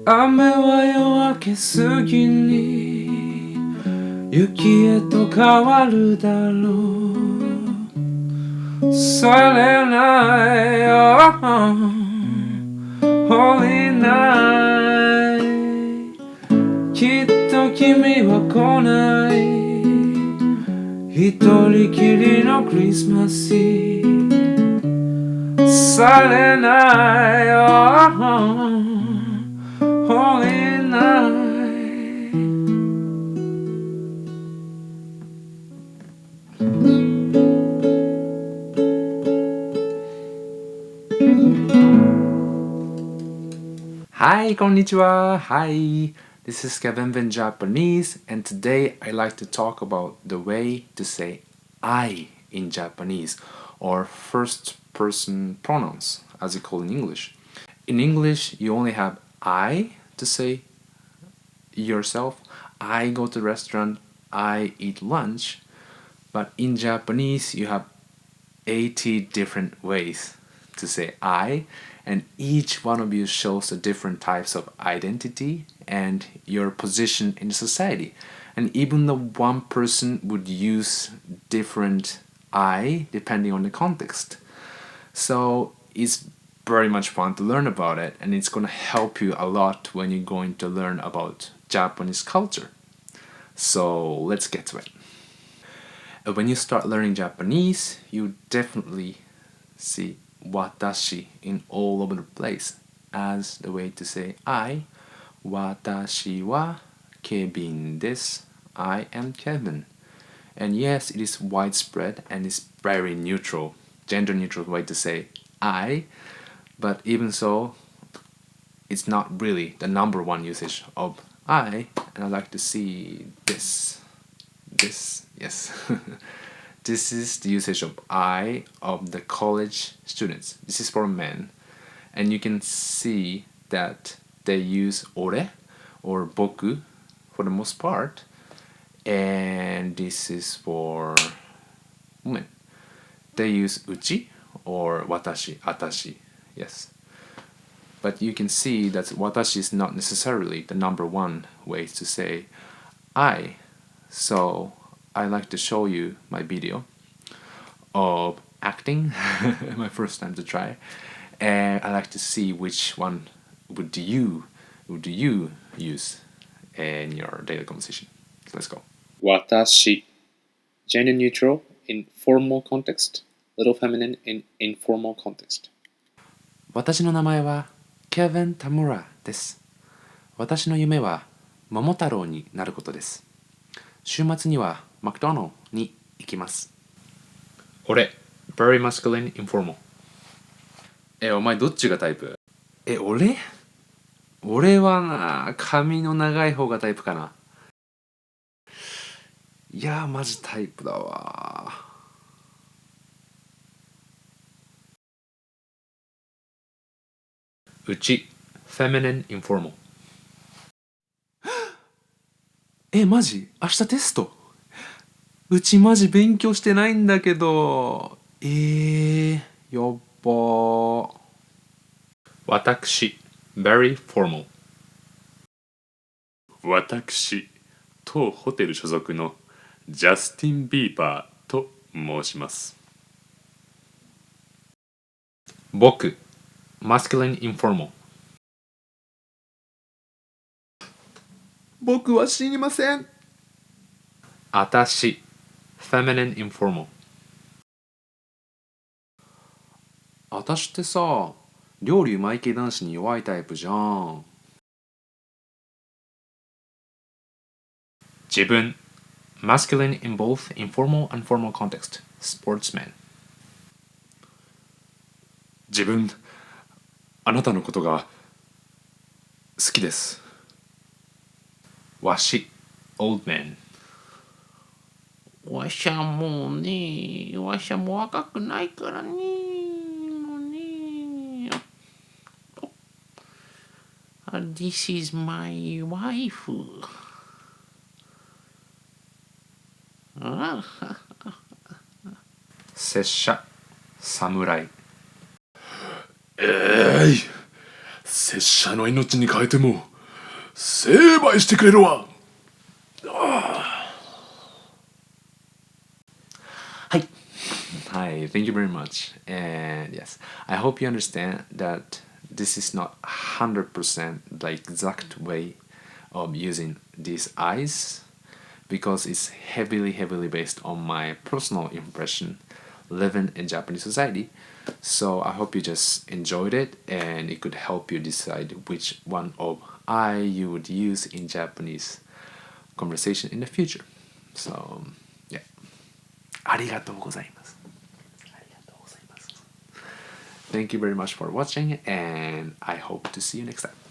雨は夜明けすぎに雪へと変わるだろう。Silent night, holy night。 きっと君は来ない。一人きりのクリスマスイブ。 Silent night, holy night。 Hi, konnichiwa. Hi, this is Kevin.Japanese, and today I like to talk about the way to say I in Japanese, or first person pronouns, as you call in English. In English, you only have I to say yourself. I go to the restaurant, I eat lunch. But in Japanese, you have 80 different ways to say I, and each one of you shows the different types of identity and your position in society. And even though one person would use different I depending on the context. So it's very much fun to learn about it, and it's going to help you a lot when you're going to learn about Japanese culture. So let's get to it. When you start learning Japanese, you definitely see watashi in all over the place as the way to say I. Watashi wa Kevin desu. I am Kevin. And yes, it is widespread and it's very neutral, gender neutral way to say I. But even so, it's not really the number one usage of I. And I like to see this, yes. This is the usage of I of the college students. This is for men. And you can see that they use ore or boku for the most part. And this is for women. They use uchi or watashi, atashi. Yes. But you can see that watashi is not necessarily the number one way to say I. So I like to show you my video of acting, my first time to try, and I like to see which one would you use in your daily conversation. So let's go. Watashi, gender neutral in formal context, little feminine in informal context. 私の名前は kevin.tamura です。私の夢は桃太郎になることです。週末にはマクドナルドに行きます。俺、very masculine informal。お前どっちがタイプ？俺はな、髪の長い方がタイプかな。いや、マジタイプだわ。うち、feminine informal。マジ？明日テスト？うちマジ勉強してないんだけど。やっば。私、very formal。私、当ホテル所属のジャスティン・ビーバーと申します。僕、masculine informal。僕は死にません。あたし、feminine informal。あたしってさ、料理うまい系男子に弱いタイプじゃん。自分、masculine in both informal and formal context, sportsman。自分、あなたのことが好きです。わし、old man。わしゃもうね、わしゃもう若くないからね。もうね。This is my wife。拙者、侍。拙者の命に変えても成敗してくれるわ。はい。Hi, thank you very much. And yes, I hope you understand that this is not 100% the exact way of using these eyes because it's heavily based on my personal impression living in Japanese society. So I hope you just enjoyed it and it could help you decide which one of I you would use in Japanese conversation in the future. So yeah. ありがとうございます。Thank you very much for watching, and I hope to see you next time.